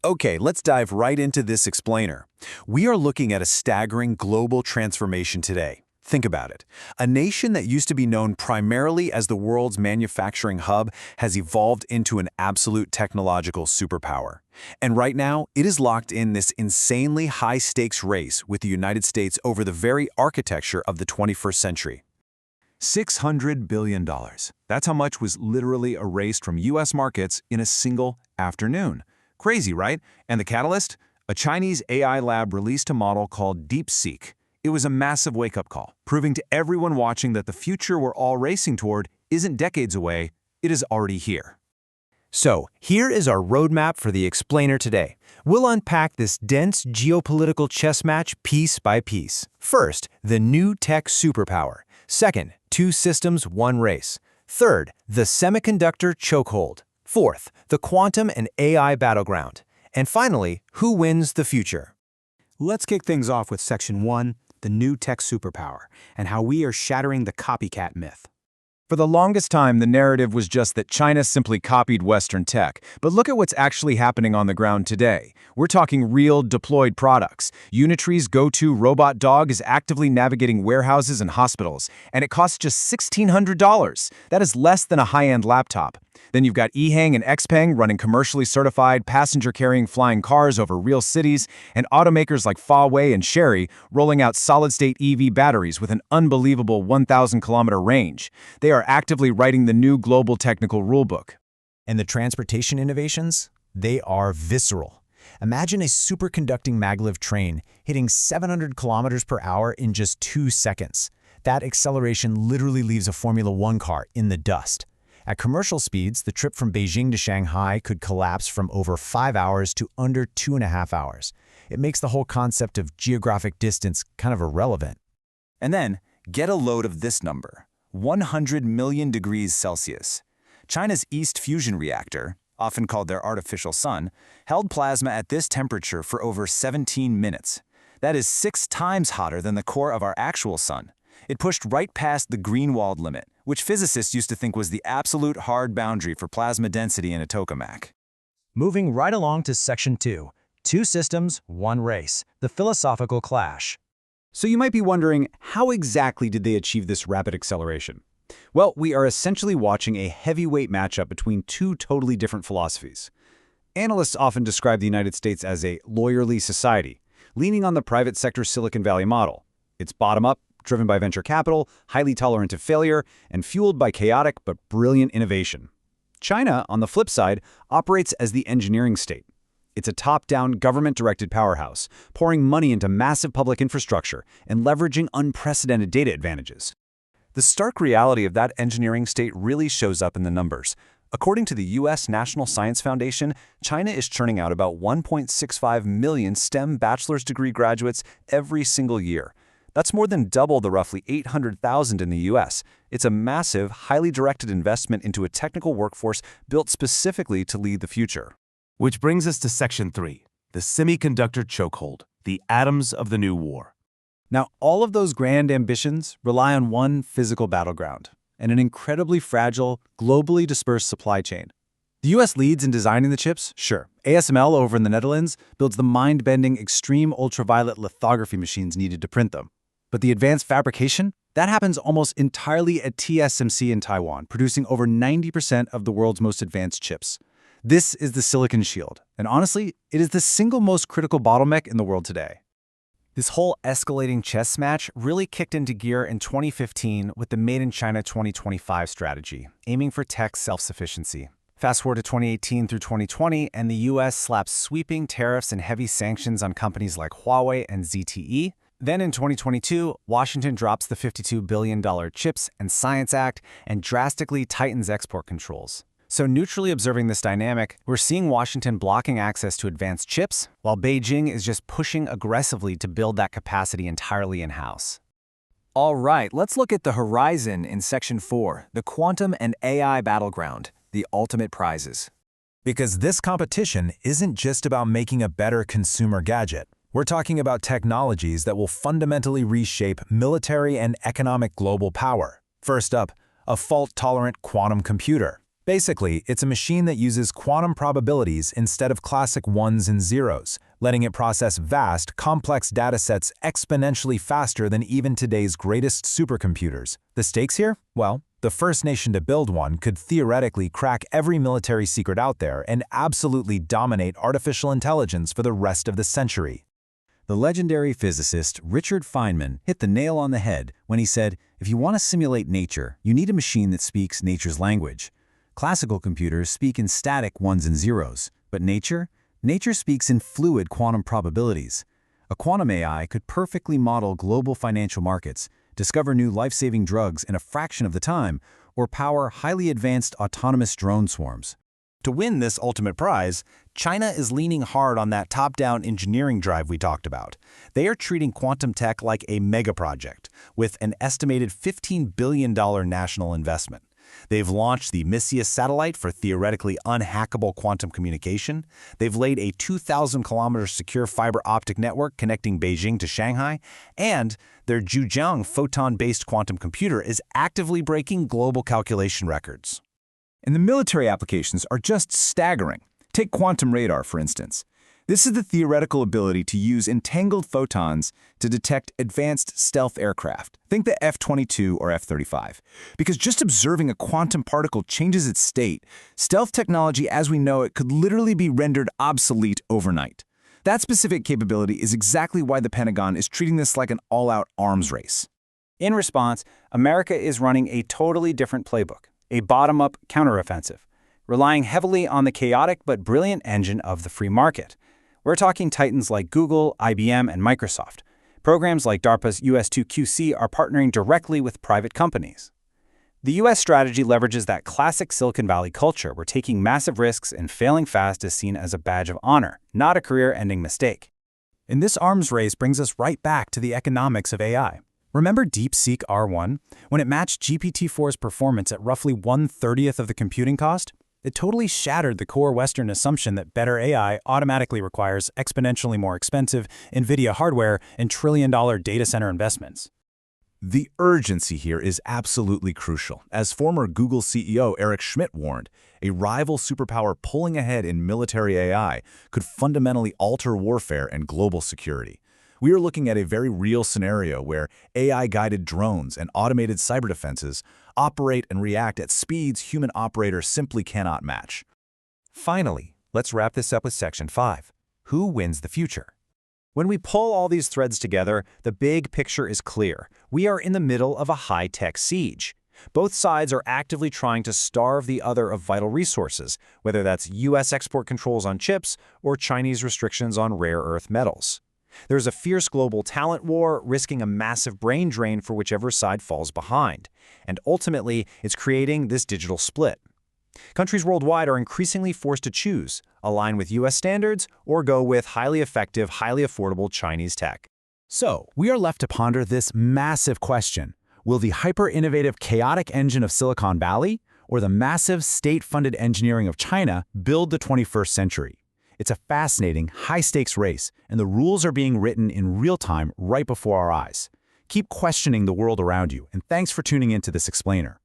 Okay, let's dive right into this explainer. We are looking at a staggering global transformation today. Think about it. A nation that used to be known primarily as the world's manufacturing hub has evolved into an absolute technological superpower. And right now, it is locked in this insanely high-stakes race with the United States over the very architecture of the 21st century. $600 billion. That's how much was literally erased from U.S. markets in a single afternoon. Crazy, right? And the catalyst? A Chinese AI lab released a model called DeepSeek. It was a massive wake-up call, proving to everyone watching that the future we're all racing toward isn't decades away, it is already here. So, here is our roadmap for the explainer today. We'll unpack this dense geopolitical chess match piece by piece. First, the new tech superpower. Second, two systems, one race. Third, the semiconductor chokehold. Fourth, the quantum and AI battleground. And finally, who wins the future? Let's kick things off with Section 1, the new tech superpower, and how we are shattering the copycat myth. For the longest time, the narrative was just that China simply copied Western tech. But look at what's actually happening on the ground today. We're talking real, deployed products. Unitree's go-to robot dog is actively navigating warehouses and hospitals, and it costs just $1,600. That is less than a high-end laptop. Then you've got Ehang and Xpeng running commercially certified, passenger-carrying flying cars over real cities, and automakers like Huawei and Chery rolling out solid-state EV batteries with an unbelievable 1,000-kilometer range. They are actively writing the new global technical rulebook. And the transportation innovations? They are visceral. Imagine a superconducting maglev train hitting 700 kilometers per hour in just 2 seconds. That acceleration literally leaves a Formula One car in the dust. At commercial speeds, the trip from Beijing to Shanghai could collapse from over 5 hours to under 2.5 hours. It makes the whole concept of geographic distance kind of irrelevant. And then, get a load of this number, 100 million degrees Celsius. China's East Fusion Reactor, often called their artificial sun, held plasma at this temperature for over 17 minutes. That is 6 times hotter than the core of our actual sun. It pushed right past the Greenwald limit, which physicists used to think was the absolute hard boundary for plasma density in a tokamak. Moving right along to Section 2, two systems, one race, the philosophical clash. So you might be wondering, how exactly did they achieve this rapid acceleration? Well, we are essentially watching a heavyweight matchup between two totally different philosophies. Analysts often describe the United States as a lawyerly society, leaning on the private sector Silicon Valley model. It's bottom-up, driven by venture capital, highly tolerant of failure, and fueled by chaotic but brilliant innovation. China, on the flip side, operates as the engineering state. It's a top-down, government-directed powerhouse, pouring money into massive public infrastructure and leveraging unprecedented data advantages. The stark reality of that engineering state really shows up in the numbers. According to the U.S. National Science Foundation, China is churning out about 1.65 million STEM bachelor's degree graduates every single year. That's more than double the roughly 800,000 in the U.S. It's a massive, highly directed investment into a technical workforce built specifically to lead the future. Which brings us to Section 3, the semiconductor chokehold, the atoms of the new war. Now, all of those grand ambitions rely on one physical battleground and an incredibly fragile, globally dispersed supply chain. The U.S. leads in designing the chips, sure. ASML over in the Netherlands builds the mind-bending extreme ultraviolet lithography machines needed to print them. But the advanced fabrication? That happens almost entirely at TSMC in Taiwan, producing over 90% of the world's most advanced chips. This is the silicon shield, and honestly, it is the single most critical bottleneck in the world today. This whole escalating chess match really kicked into gear in 2015 with the Made in China 2025 strategy, aiming for tech self-sufficiency. Fast forward to 2018 through 2020, and the U.S. slaps sweeping tariffs and heavy sanctions on companies like Huawei and ZTE. Then in 2022, Washington drops the $52 billion CHIPS and Science Act and drastically tightens export controls. So neutrally observing this dynamic, we're seeing Washington blocking access to advanced chips, while Beijing is just pushing aggressively to build that capacity entirely in-house. All right, let's look at the horizon in Section 4, the quantum and AI battleground, the ultimate prizes. Because this competition isn't just about making a better consumer gadget. We're talking about technologies that will fundamentally reshape military and economic global power. First up, a fault-tolerant quantum computer. Basically, it's a machine that uses quantum probabilities instead of classic ones and zeros, letting it process vast, complex datasets exponentially faster than even today's greatest supercomputers. The stakes here? Well, the first nation to build one could theoretically crack every military secret out there and absolutely dominate artificial intelligence for the rest of the century. The legendary physicist Richard Feynman hit the nail on the head when he said, if you want to simulate nature, you need a machine that speaks nature's language. Classical computers speak in static ones and zeros, but nature speaks in fluid quantum probabilities. A quantum AI could perfectly model global financial markets, discover new life-saving drugs in a fraction of the time, or power highly advanced autonomous drone swarms. To win this ultimate prize, China is leaning hard on that top-down engineering drive we talked about. They are treating quantum tech like a mega project, with an estimated $15 billion national investment. They've launched the Messias satellite for theoretically unhackable quantum communication. They've laid a 2,000-kilometer secure fiber optic network connecting Beijing to Shanghai. And their Zhujiang photon-based quantum computer is actively breaking global calculation records. And the military applications are just staggering. Take quantum radar, for instance. This is the theoretical ability to use entangled photons to detect advanced stealth aircraft. Think the F-22 or F-35. Because just observing a quantum particle changes its state, stealth technology as we know it could literally be rendered obsolete overnight. That specific capability is exactly why the Pentagon is treating this like an all-out arms race. In response, America is running a totally different playbook, a bottom-up counteroffensive, relying heavily on the chaotic but brilliant engine of the free market. We're talking titans like Google, IBM, and Microsoft. Programs like DARPA's US2QC are partnering directly with private companies. The U.S. strategy leverages that classic Silicon Valley culture where taking massive risks and failing fast is seen as a badge of honor, not a career-ending mistake. And this arms race brings us right back to the economics of AI. Remember DeepSeek R1? When it matched GPT-4's performance at roughly 1/30th of the computing cost? It totally shattered the core Western assumption that better AI automatically requires exponentially more expensive NVIDIA hardware and trillion-dollar data center investments. The urgency here is absolutely crucial. As former Google CEO Eric Schmidt warned, a rival superpower pulling ahead in military AI could fundamentally alter warfare and global security. We are looking at a very real scenario where AI-guided drones and automated cyber defenses operate and react at speeds human operators simply cannot match. Finally, let's wrap this up with Section 5. Who wins the future? When we pull all these threads together, the big picture is clear. We are in the middle of a high-tech siege. Both sides are actively trying to starve the other of vital resources, whether that's U.S. export controls on chips or Chinese restrictions on rare earth metals. There's a fierce global talent war risking a massive brain drain for whichever side falls behind. And ultimately, it's creating this digital split. Countries worldwide are increasingly forced to choose, align with U.S. standards, or go with highly effective, highly affordable Chinese tech. So, we are left to ponder this massive question. Will the hyper-innovative, chaotic engine of Silicon Valley or the massive, state-funded engineering of China build the 21st century? It's a fascinating, high-stakes race, and the rules are being written in real time right before our eyes. Keep questioning the world around you, and thanks for tuning into this explainer.